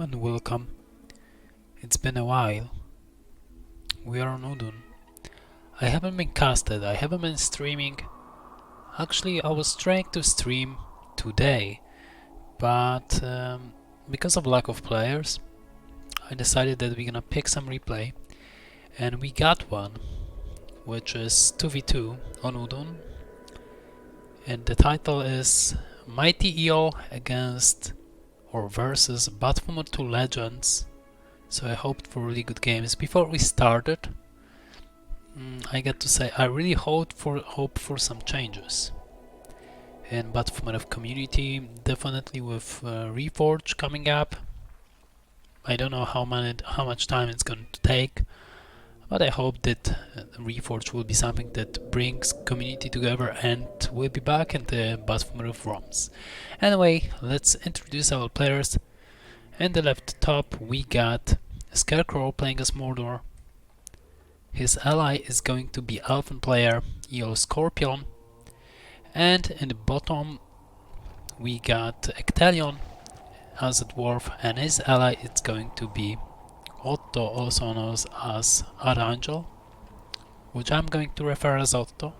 and welcome. It's been a while. We are on Udun. I haven't been casted, I haven't been streaming. Actually, I was trying to stream today, but because of lack of players, I decided that we're gonna pick some replay, and we got one, which is 2v2 on Udun, and the title is Mighty Eol against or versus BFME 2 Legends. So I hoped for really good games. Before we started, I got to say I really hope for some changes in BFME community. Definitely with Reforge coming up. I don't know how much time it's going to take, but I hope that Reforge will be something that brings community together, and we'll be back in the BFME of ROMs. Anyway, let's introduce our players. In the left top we got Scarecrow playing as Mordor. His ally is going to be Elven player Eol.Scorpion. And in the bottom we got Ecthelion as a dwarf, and his ally is going to be Otto, also known as Archangel, which I'm going to refer as Otto.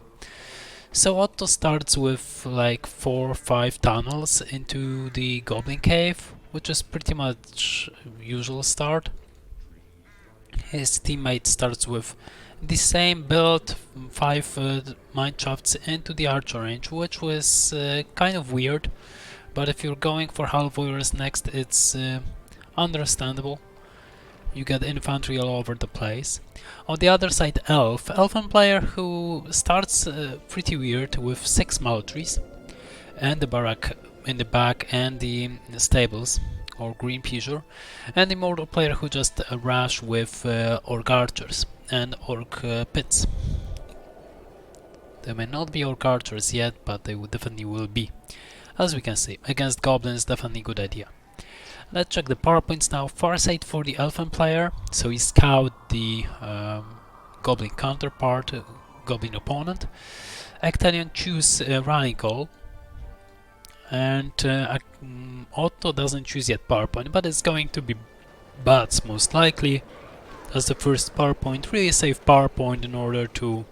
So Otto starts with like 4 or 5 tunnels into the Goblin Cave, which is pretty much usual start. His teammate starts with the same build, 5 mine shafts into the archer range, which was kind of weird, but if you're going for half warriors next, it's understandable. You get infantry all over the place. On the other side, Elven player who starts pretty weird with 6 Maltries and the barrack in the back and the stables or green Pizure, and the Mordor player who just rush with orc archers and orc pits. They may not be orc archers yet, but they definitely will be. As we can see, against goblins, definitely good idea. Let's check the power points now. Farsight for the Elven player, so he scout the goblin counterpart, goblin opponent. Ecthelion choose running call, and Otto doesn't choose yet PowerPoint, but it's going to be Bats most likely as the first PowerPoint, really safe PowerPoint in order to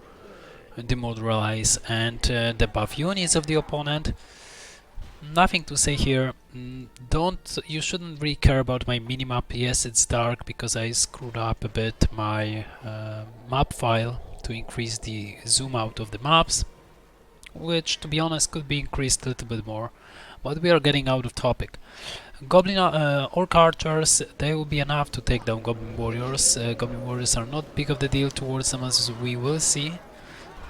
demoralize and debuff units of the opponent. Nothing to say here. You shouldn't really care about my minimap. Yes, it's dark because I screwed up a bit my map file to increase the zoom out of the maps, which to be honest could be increased a little bit more, but we are getting out of topic. Goblin orc archers, they will be enough to take down goblin warriors. Goblin warriors are not big of the deal towards them, as we will see.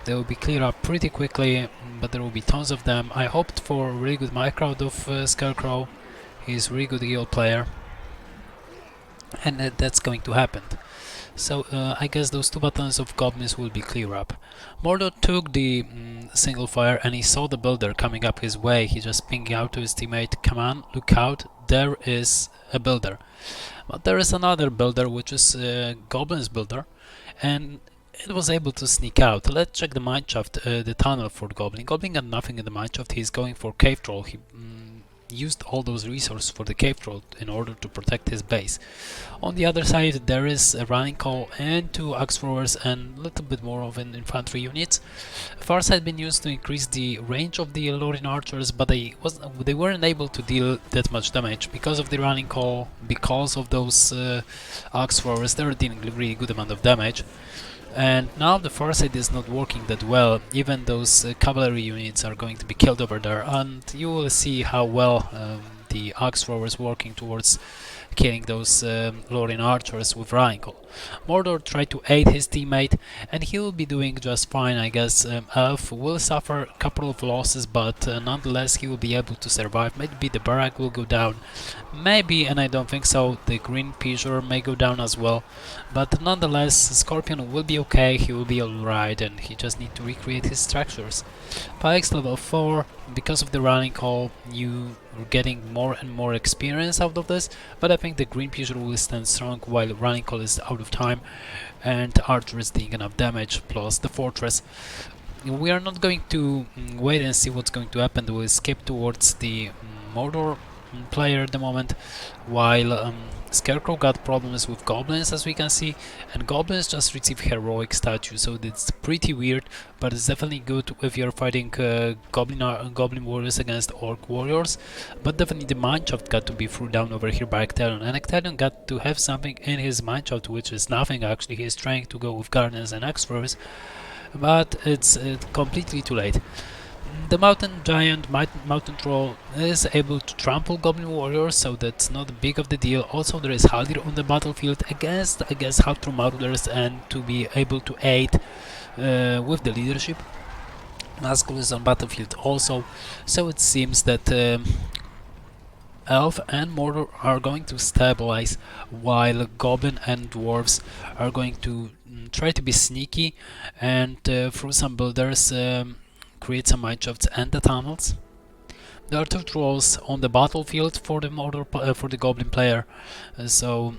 They will be cleared up pretty quickly, but there will be tons of them. I hoped for a really good microwave of Scarecrow. He's a really good Eol player, and that's going to happen. So I guess those 2 buttons of goblins will be clear up. Mordor took the single fire and he saw the builder coming up his way. He just pinged out to his teammate, come on, look out, there is a builder. But there is another builder, which is Goblin's builder, and it was able to sneak out. Let's check the mineshaft, the tunnel for the Goblin. Goblin got nothing in the mineshaft, he's going for cave troll. He used all those resources for the cave troll in order to protect his base. On the other side there is a running call and 2 axe throwers and a little bit more of an infantry units. Farsight been used to increase the range of the Lorien archers, but they weren't able to deal that much damage because of the running call, because of those axe throwers. They were dealing a really good amount of damage. And now the Farsight is not working that well. Even those cavalry units are going to be killed over there, and you will see how well the axe thrower is working towards killing those Lorien archers with Rheingold. Mordor tried to aid his teammate, and he will be doing just fine, I guess. Elf will suffer a couple of losses, but nonetheless he will be able to survive. Maybe the barrack will go down, maybe, and I don't think so, the green Pizure may go down as well, but nonetheless Scorpion will be okay, he will be alright, and he just need to recreate his structures. Pikes level 4, because of the running call, you are getting more and more experience out of this, but I think the green Pizure will stand strong while running call is out of time and Archer is doing enough damage, plus the fortress. We are not going to wait and see what's going to happen. We'll skip towards the Mordor player at the moment, while Scarecrow got problems with Goblins, as we can see, and Goblins just receive heroic status, so it's pretty weird, but it's definitely good if you're fighting Goblin warriors against Orc warriors. But definitely the mineshaft got to be threw down over here by Ecthelion, and Ecthelion got to have something in his mineshaft, which is nothing actually. He's trying to go with Guardians and Explorers, but it's completely too late. The mountain giant, mountain troll, is able to trample goblin warriors, so that's not big of the deal. Also, there is Haldir on the battlefield against, I guess, Half-True Marauders, and to be able to aid with the leadership. Nazgul is on battlefield also, so it seems that Elf and Mordor are going to stabilize, while Goblin and Dwarves are going to try to be sneaky and through some builders create some mineshafts and the tunnels. There are 2 trolls on the battlefield for the for the Goblin player, so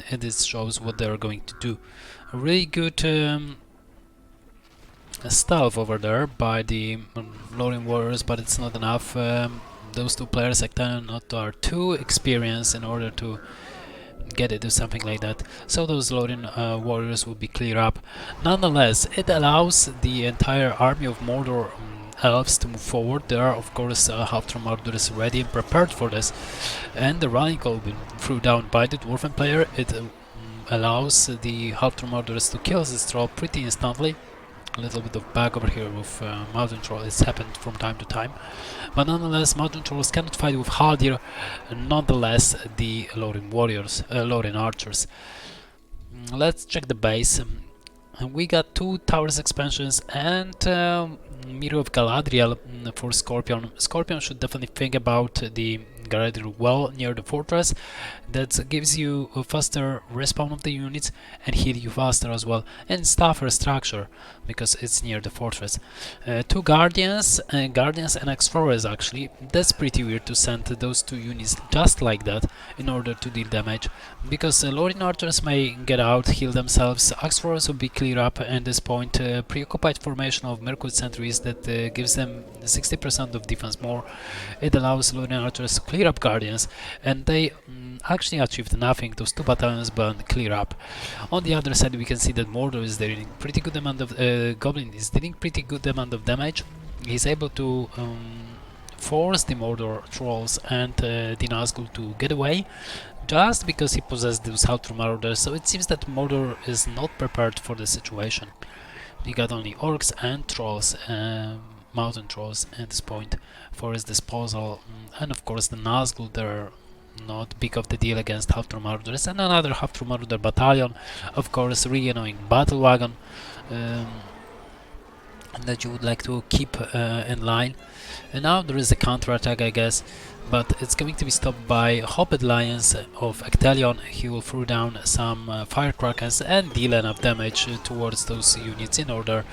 it shows what they are going to do. A really good stealth over there by the Lorien warriors, but it's not enough. Those 2 players, Ecthelion, are too experienced in order to get it to something like that, so those Lorien warriors will be clear up. Nonetheless, it allows the entire army of Mordor Elves to move forward. There are, of course, Half-True Marauders ready and prepared for this, and the running will be thrown down by the Dwarven player. It allows the Half-True Marauders to kill this troll pretty instantly. A little bit of bug over here with Mountain Troll. It's happened from time to time, but nonetheless, Mountain Trolls cannot fight with Haldir. Nonetheless, the Lorien warriors, Lorien archers. Let's check the base. We got 2 towers expansions and Mirror of Galadriel for Scorpion. Scorpion should definitely think about the Galadriel well near the fortress. That gives you a faster respawn of the units and heal you faster as well, and tougher structure because it's near the fortress. 2 Guardians and Explorers actually. That's pretty weird to send those 2 units just like that in order to deal damage, because Lorien archers may get out, heal themselves. Explorers will be clear up at this point. Preoccupied formation of Mirkwood sentries that gives them 60% of defense more. It allows Lorien archers to clear up Guardians, and they actually achieved nothing, those 2 battalions, but clear up. On the other side, we can see that Mordor is dealing pretty good amount of Goblin is dealing pretty good amount of damage. He's able to force the Mordor trolls and the Nazgul to get away, just because he possessed those Half-True Marauders. So it seems that Mordor is not prepared for the situation. We got only orcs and trolls, mountain trolls at this point for his disposal, and of course the Nazgul, they're not big of the deal against Half-True Marauders, and another Half-True Marauder battalion, of course, really annoying battle wagon that you would like to keep in line. And now there is a counter-attack, I guess, but it's going to be stopped by Hobbit Lions of Ecthelion. He will throw down some firecrackers and deal enough damage towards those units in order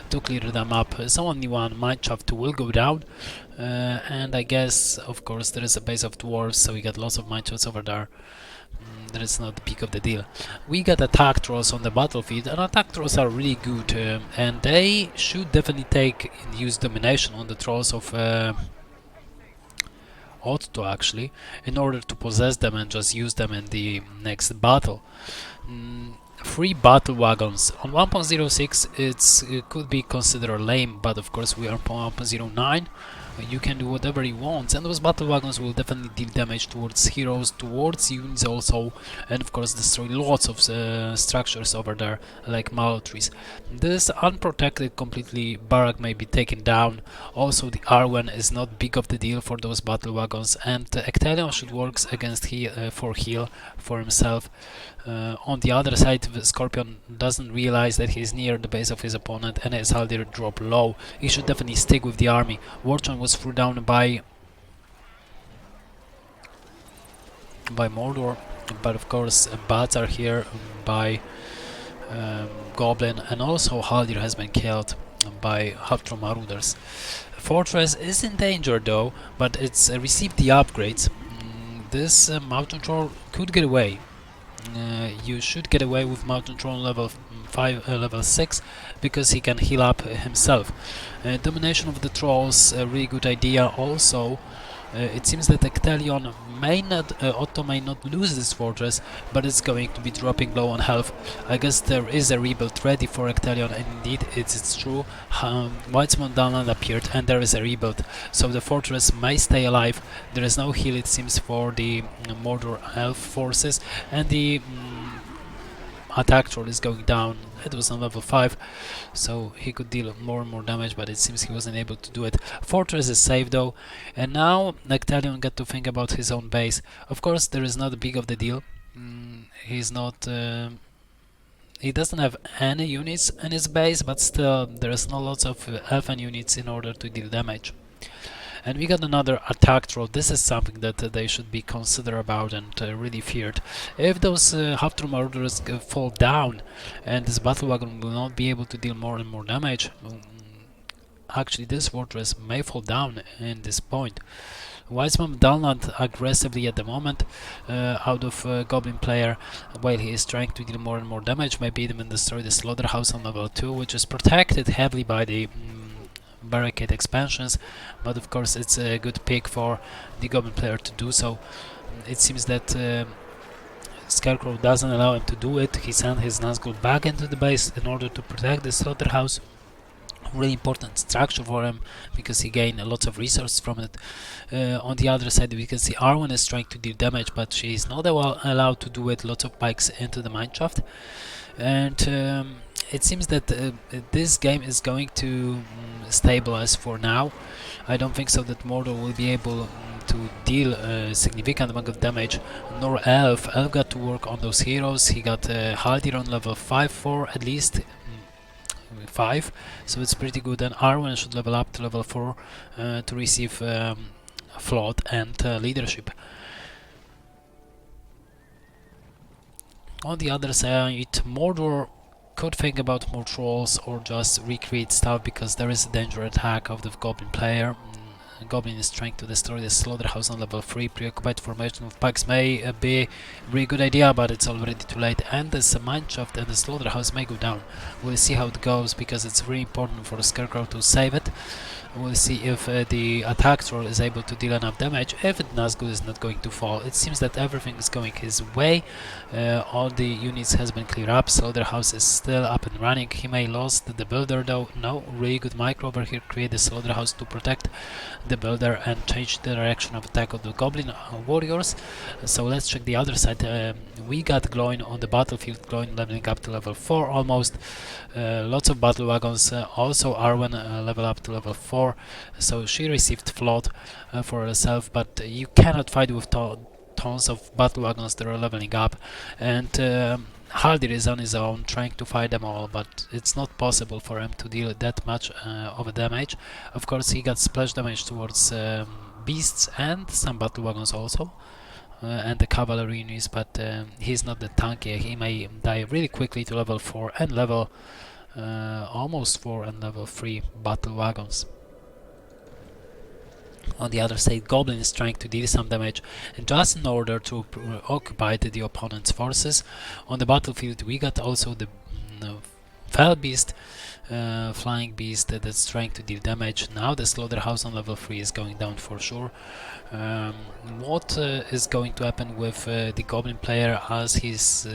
to clear them up. So only 1 mineshaft will go down, and I guess, of course, there is a base of dwarves, so we got lots of mineshafts over there. That is not the peak of the deal. We got attack trolls on the battlefield, and attack trolls are really good, and they should definitely use domination on the trolls of Otto, actually, in order to possess them and just use them in the next battle. 3 battle wagons on 1.06. It could be considered lame, but of course we are on 1.09. You can do whatever you want, and those battle wagons will definitely deal damage towards heroes, towards units also, and of course destroy lots of structures over there, like mallow trees. This unprotected completely barrack may be taken down. Also, the Arwen is not big of the deal for those battle wagons, and Ecthelion should work against for heal for himself. On the other side, the Scorpion doesn't realize that he's near the base of his opponent, and his Haldir drop low. He should definitely stick with the army. Warchon was thrown down by Mordor, but of course bats are here by Goblin, and also Haldir has been killed by Half-True Marauders. Fortress is in danger though, but it's received the upgrades. This Mountain Troll could get away. You should get away with Mountain Troll level 6, because he can heal up himself. Domination of the trolls, a really good idea. Also, It seems that Ecthelion may not, Otto may not lose this fortress, but it's going to be dropping low on health. I guess there is a rebuild ready for Ecthelion, and indeed it's true. Whitesmon Downland appeared, and there is a rebuild, so the fortress may stay alive. There is no heal, it seems, for the Mordor elf forces, and the attack roll is going down. It was on level 5, so he could deal more and more damage, but it seems he wasn't able to do it. Fortress is safe though, and now Ecthelion got to think about his own base. Of course, there is not big of the deal. He's not... he doesn't have any units in his base, but still, there's not lots of elfen units in order to deal damage. And we got another attack troll. This is something that they should be considered about and really feared. If those half-true murderers fall down and this battle wagon will not be able to deal more and more damage, actually this fortress may fall down in this point. Weissman Downland aggressively at the moment out of Goblin player, while he is trying to deal more and more damage, maybe even destroy the slaughterhouse on level 2, which is protected heavily by the barricade expansions, but of course it's a good pick for the Goblin player to do so. It seems that Scarecrow doesn't allow him to do it. He sent his Nazgul back into the base in order to protect the slaughterhouse. Really important structure for him because he gained lots of resources from it. On the other side we can see Arwen is trying to deal damage, but she is not allowed to do it. Lots of pikes into the mineshaft, and it seems that this game is going to stabilize for now. I don't think so that Mordor will be able to deal a significant amount of damage, nor Elf. Elf got to work on those heroes. He got Haldir on level 5 for at least 5, so it's pretty good, and Arwen should level up to level 4 to receive float and leadership. On the other side, Mordor could think about more trolls or just recreate stuff because there is a danger attack of the Goblin player. Goblin is trying to destroy the slaughterhouse on level 3. Preoccupied formation of pikes may be a really good idea, but it's already too late, and the mineshaft and the slaughterhouse may go down. We'll see how it goes because it's really important for the Scarecrow to save it. We'll see if the attack troll is able to deal enough damage. If it Nazgul is not going to fall. It seems that everything is going his way. All the units has been cleared up. Slaughterhouse is still up and running. He may lost the builder though. No, really good micro over here. Create the slaughterhouse to protect the builder and change the direction of attack of the Goblin warriors. So let's check the other side. We got Glowing on the battlefield. Glowing leveling up to level 4 almost. Lots of battle wagons. Also Arwen level up to level 4. So she received float for herself, but you cannot fight with tons of battle wagons that are leveling up, and Haldir is on his own trying to fight them all, but it's not possible for him to deal that much of a damage. Of course he got splash damage towards beasts and some battle wagons also, and the cavalry units, but he's not that tanky. He may die really quickly to level 4 and level almost 4 and level 3 battle wagons. On the other side, Goblin is trying to deal some damage, and just in order to occupy the opponent's forces. On the battlefield we got also the Fell Beast, Flying Beast that's trying to deal damage. Now the Slaughterhouse on level 3 is going down for sure. What is going to happen with the Goblin player, as he's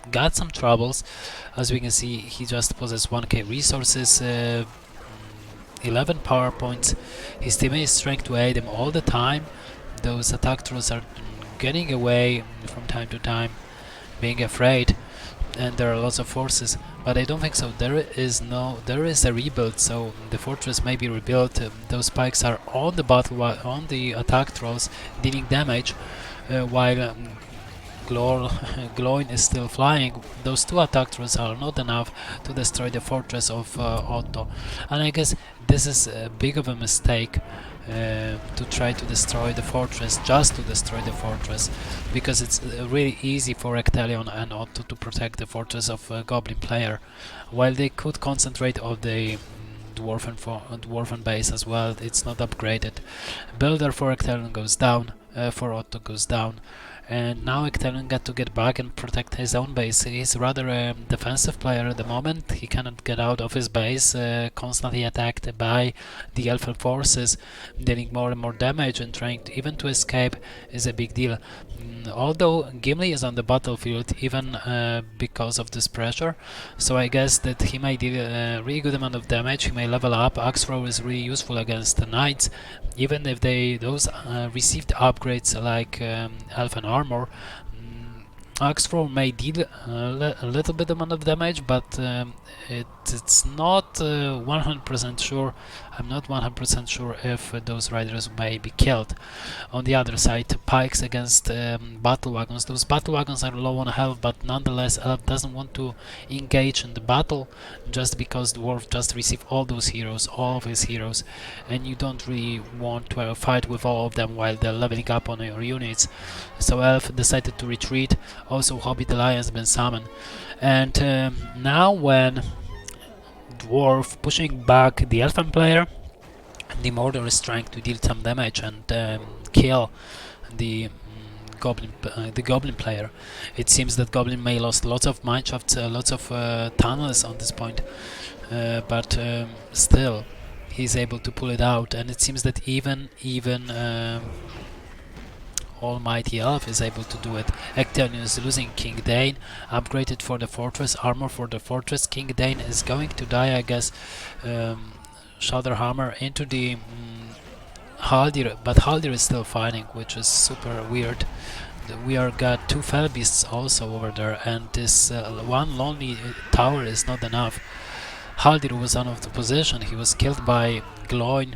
got some troubles. As we can see, he just possesses 1k resources, 11 power points. His teammate is trying to aid him all the time. Those attack trolls are getting away from time to time, being afraid, and there are lots of forces, but I don't think so. There is a rebuild, so the fortress may be rebuilt. Those spikes are on the attack trolls, dealing damage, while Glowing is still flying. Those two attack trolls are not enough to destroy the fortress of Otto, and I guess this is a big of a mistake to try to destroy the fortress, just to destroy the fortress, because it's really easy for Ecthelion and Otto to protect the fortress of a Goblin player, while they could concentrate on the Dwarven base as well. It's not upgraded. Builder for Ecthelion goes down, for Otto goes down, and now Ecthelion got to get back and protect his own base. He's rather a defensive player at the moment. He cannot get out of his base, constantly attacked by the elfin forces, dealing more and more damage, and trying even to escape is a big deal. Although Gimli is on the battlefield even because of this pressure, so I guess that he may deal a really good amount of damage. He may level up. Axe throw is really useful against the knights, even if those received upgrades like elf and armor. Axe throw may deal a little bit amount of damage, but it's not 100% sure. I'm not 100% sure if those riders may be killed. On the other side, pikes against battle wagons. Those battle wagons are low on health, but nonetheless, Elf doesn't want to engage in the battle just because Dwarf just received all those heroes, all of his heroes, and you don't really want to fight with all of them while they're leveling up on your units. So Elf decided to retreat. Also, Hobbit Alliance has been summoned, and now when Dwarf pushing back the Elfin player, the Mordor is trying to deal some damage and kill the the Goblin player. It seems that Goblin may lost lots of mineshafts, lots of tunnels on this point, but still he's able to pull it out, and it seems that even Almighty Elf is able to do it. Ecthelion is losing King Dane, upgraded for the fortress, armor for the fortress. King Dane is going to die, I guess. Shudderhammer into the Haldir, but Haldir is still fighting, which is super weird. We are got two fell beasts also over there, and this one lonely tower is not enough. Haldir was out of the position. He was killed by Gloin,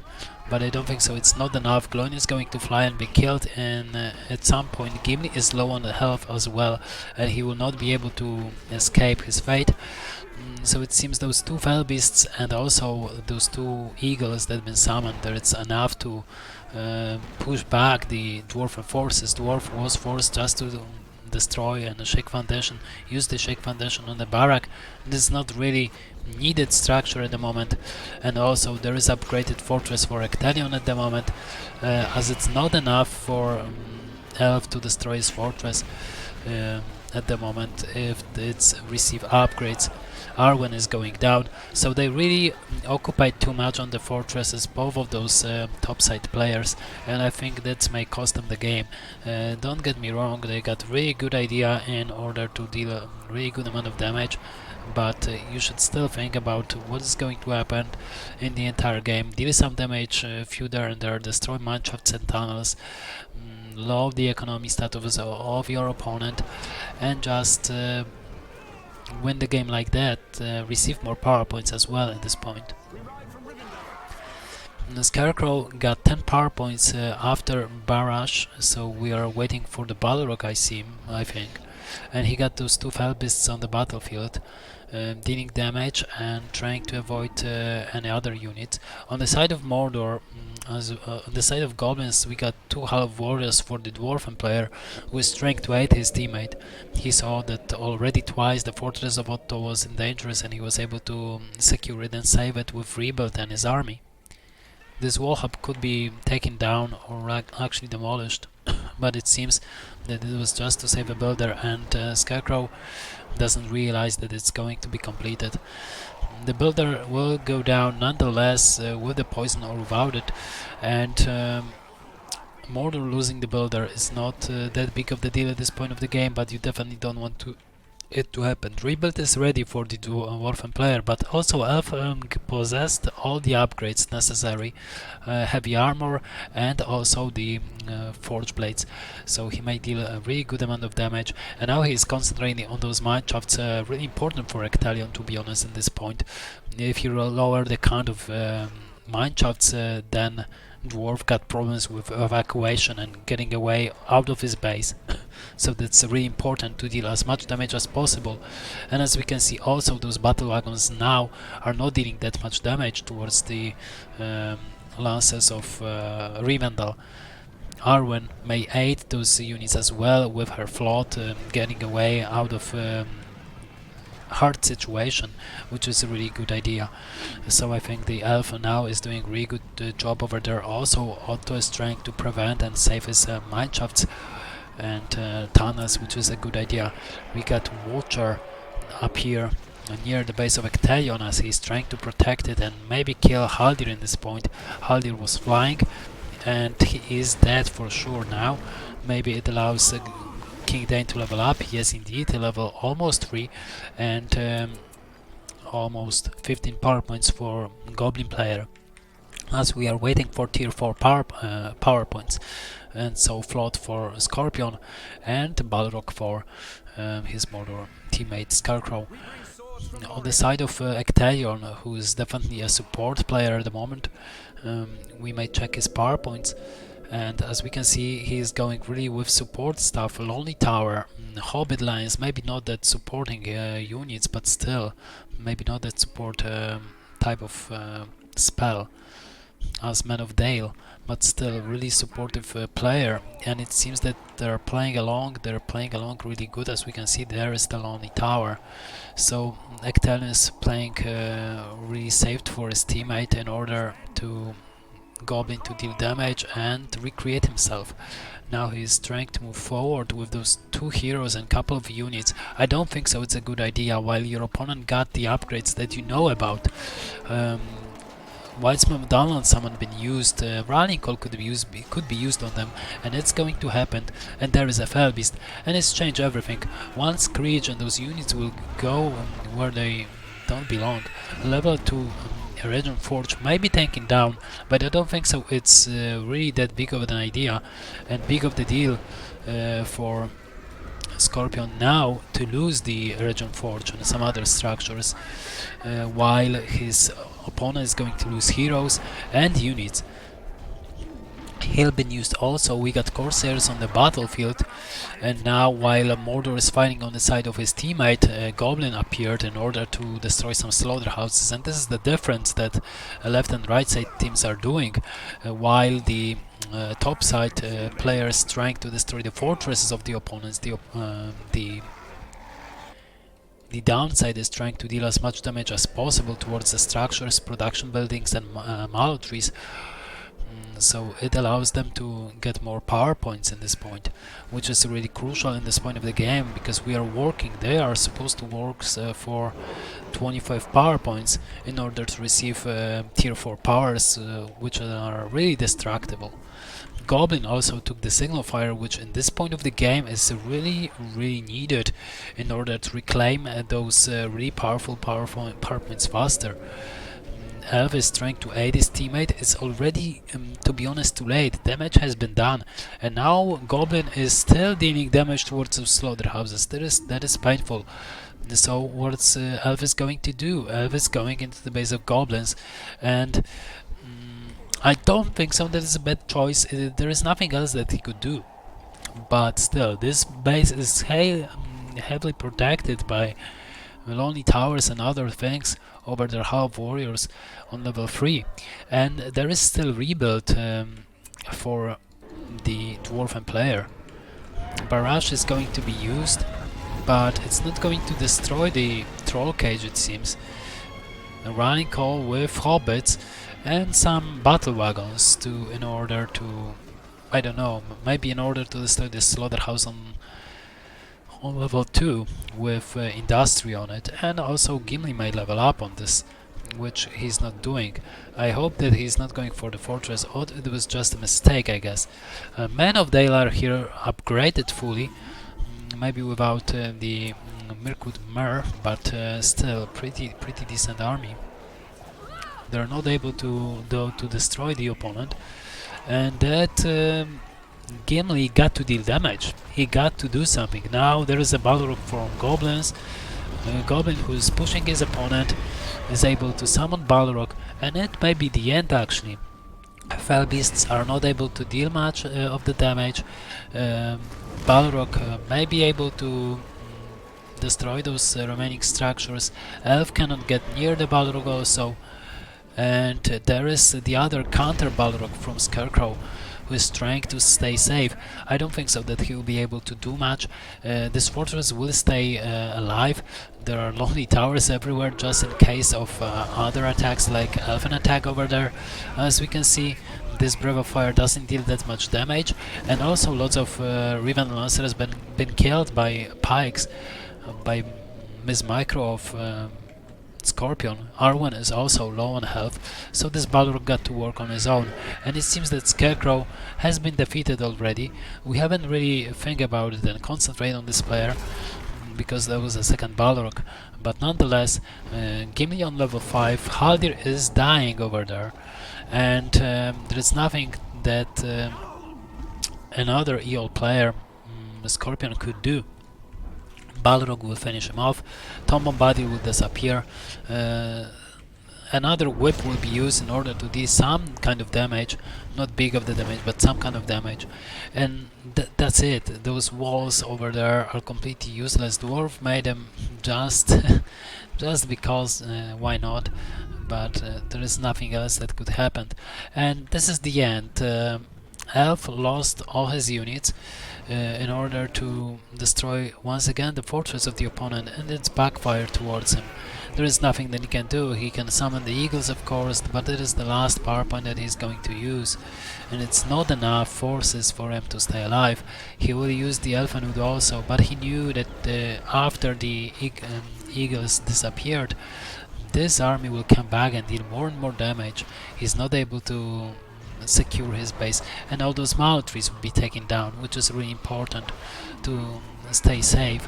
but I don't think so. It's not enough. Gloin is going to fly and be killed, and at some point Gimli is low on the health as well, and he will not be able to escape his fate. So it seems those two fell beasts and also those two eagles that have been summoned, there it's enough to push back the dwarven forces. Dwarf was forced just to destroy and shake foundation, use the shake foundation on the barrack. This is not really needed structure at the moment, and also there is upgraded fortress for Ecthelion at the moment, as it's not enough for Elf to destroy his fortress at the moment if it's receive upgrades. Arwen is going down, so they really occupied too much on the fortresses, both of those topside players, and I think that may cost them the game. Don't get me wrong, they got really good idea in order to deal a really good amount of damage, but you should still think about what is going to happen in the entire game. Deal some damage, few there and there, destroy mineshafts and tunnels, lower the economy status of your opponent, and just win the game like that, receive more power points as well at this point. The Scarecrow got 10 power points after Barrage, so we are waiting for the Balrog, I think. And he got those two fell beasts on the battlefield, dealing damage and trying to avoid any other units. On the side of Mordor, on the side of Goblins, we got two half warriors for the Dwarven player, who is trying to aid his teammate. He saw that already twice the fortress of Otto was in danger, and he was able to secure it and save it with Rebuild and his army. This wall hub could be taken down or actually demolished, but it seems that it was just to save a builder, and Scarecrow doesn't realize that it's going to be completed. The builder will go down nonetheless, with the poison or without it, and Mordor losing the builder is not that big of the deal at this point of the game, but you definitely don't want it to happen. Rebuild is ready for the Dwarven player, but also Elf possessed all the upgrades necessary, heavy armor and also the forge blades, so he may deal a really good amount of damage, and now he is concentrating on those mineshafts, really important for Ecthelion, to be honest, at this point. If you lower the count of mineshafts, then Dwarf got problems with evacuation and getting away out of his base. So that's really important to deal as much damage as possible. And as we can see, also those battle wagons now are not dealing that much damage towards the lances of Rivendell. Arwen may aid those units as well with her float, getting away out of hard situation, which is a really good idea. So I think the Elf now is doing a really good job over there. Also, Otto is trying to prevent and save his mineshafts, and tunnels, which is a good idea. We got Watcher up here near the base of Ecthelion as he's trying to protect it and maybe kill Haldir in this point. Haldir was flying and he is dead for sure now. Maybe it allows King Dane to level up. Yes, indeed, level almost 3 and almost 15 power points for Goblin player, as we are waiting for tier 4 power points. And so Float for Scorpion and Balrog for his Mordor teammate Scarecrow. On the side of Ecthelion, who is definitely a support player at the moment, we may check his power points, and as we can see, he is going really with support stuff. Lonely Tower, Hobbit Lines, maybe not that supporting units, but still maybe not that support type of spell as Man of Dale, but still really supportive player. And it seems that they're playing along really good. As we can see, there is the Lonely Tower. So Ecthelion is playing really safe for his teammate in order to Goblin to deal damage and recreate himself. Now he's trying to move forward with those 2 heroes and couple of units. I don't think so it's a good idea while your opponent got the upgrades that you know about. Wildsmith Downland Summon been used, Running Call could be used on them, and it's going to happen. And there is a Fell Beast, and it's changed everything. One Screech and those units will go where they don't belong. Level 2 Region Forge may be tanking down, but I don't think so it's really that big of an idea and big of the deal for Scorpion now to lose the Region Forge and some other structures, while his opponent is going to lose heroes and units. He'll been used also. We got Corsairs on the battlefield, and now while Mordor is fighting on the side of his teammate, Goblin appeared in order to destroy some slaughterhouses, and this is the difference that left and right side teams are doing, while the top side players trying to destroy the fortresses of the opponents. The downside is trying to deal as much damage as possible towards the structures, production buildings and mallow trees. So it allows them to get more power points in this point, which is really crucial in this point of the game, because we are working, they are supposed to work for 25 power points in order to receive tier 4 powers, which are really destructible. Goblin also took the Signal Fire, which in this point of the game is really needed in order to reclaim those really powerful power points faster. Elves is trying to aid his teammate. It's already, to be honest, too late. Damage has been done, and now Goblin is still dealing damage towards those slaughterhouses. That is painful. So what's Elves going to do? Elves is going into the base of Goblins, and I don't think so that is a bad choice. There is nothing else that he could do. But still, this base is heavily protected by Lonely Towers and other things over their half warriors on level 3, and there is still rebuild for the Dwarven player. Barrage is going to be used, but it's not going to destroy the Troll Cage, it seems. A Running Call with Hobbits and some battle wagons in order to, I don't know, maybe in order to destroy the slaughterhouse on level 2 with industry on it, and also Gimli may level up on this, which he's not doing. I hope that he's not going for the fortress, or it was just a mistake, I guess. Men of Dale are here upgraded fully, maybe without the Mirkwood Mer, but still pretty decent army. They're not able to destroy the opponent, and that Gimli got to deal damage. He got to do something. Now there is a Balrog from Goblins. Goblin who is pushing his opponent is able to summon Balrog, and it may be the end actually. Fell Beasts are not able to deal much of the damage. Balrog may be able to destroy those remaining structures. Elf cannot get near the Balrog also. And there is the other counter Balrog from Scarecrow, who is trying to stay safe. I don't think so that he will be able to do much. This fortress will stay alive. There are lonely towers everywhere just in case of other attacks like Elven attack over there. As we can see, this Breath of Fire doesn't deal that much damage, and also lots of Riven Lancers has been killed by pikes, by Miss Micro of Scorpion. Arwen is also low on health, so this Balrog got to work on his own, and it seems that Scarecrow has been defeated already. We haven't really think about it and concentrate on this player, because there was a second Balrog, but nonetheless, Gimli on level 5, Haldir is dying over there, and there is nothing that another Eol player, Scorpion, could do. Balrog will finish him off, Tom Bombadil will disappear, another whip will be used in order to deal some kind of damage, not big of the damage, but some kind of damage, and that's it. Those walls over there are completely useless. Dwarf made them just just because, why not, but there is nothing else that could happen, and this is the end. Elf lost all his units in order to destroy once again the fortress of the opponent, and it's backfired towards him. There is nothing that he can do. He can summon the eagles, of course, but it is the last power point that he's going to use, and it's not enough forces for him to stay alive. He will use the Elfenwood also, but he knew that after the eagles disappeared, this army will come back and deal more and more damage. He's not able to secure his base, and all those mallow trees will be taken down, which is really important to stay safe,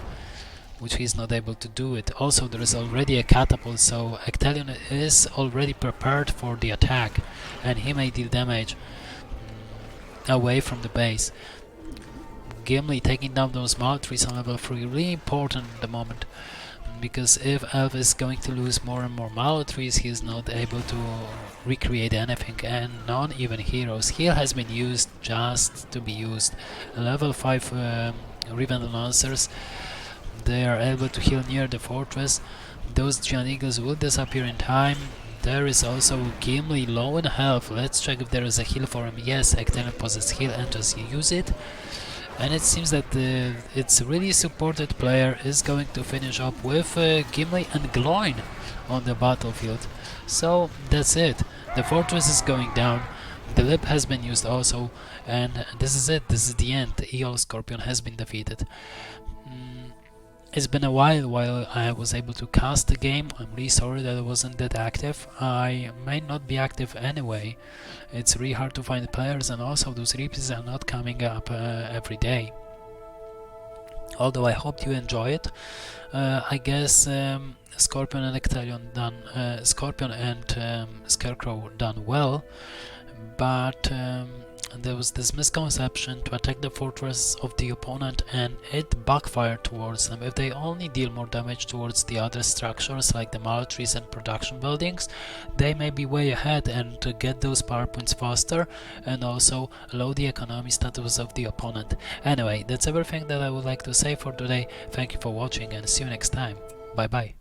which he's not able to do it. Also, there is already a catapult, so Ecthelion is already prepared for the attack, and he may deal damage away from the base. Gimli taking down those mallow trees on level 3 really important at the moment, because if Elf is going to lose more and more mallow trees, he is not able to recreate anything, and not even heroes. Heal has been used just to be used. Level 5 Riven Lancers, they are able to heal near the fortress. Those giant eagles will disappear in time. There is also Gimli low in health. Let's check if there is a heal for him. Yes, Ecthelion possesses heal and just use it. And it seems that its really supported player is going to finish up with Gimli and Gloin on the battlefield. So that's it. The fortress is going down. The lip has been used also, and this is it. This is the end. The Eol.Scorpion has been defeated. It's been a while I was able to cast the game. I'm really sorry that I wasn't that active. I may not be active anyway. It's really hard to find players, and also those replays are not coming up every day. Although I hope you enjoy it. I guess Scorpion and Ecthelion done, Scorpion and Scarecrow done well, but there was this misconception to attack the fortress of the opponent, and it backfired towards them. If they only deal more damage towards the other structures like the mallow trees and production buildings, they may be way ahead and to get those power points faster, and also lower the economy status of the opponent. Anyway, that's everything that I would like to say for today. Thank you for watching, and see you next time. Bye bye.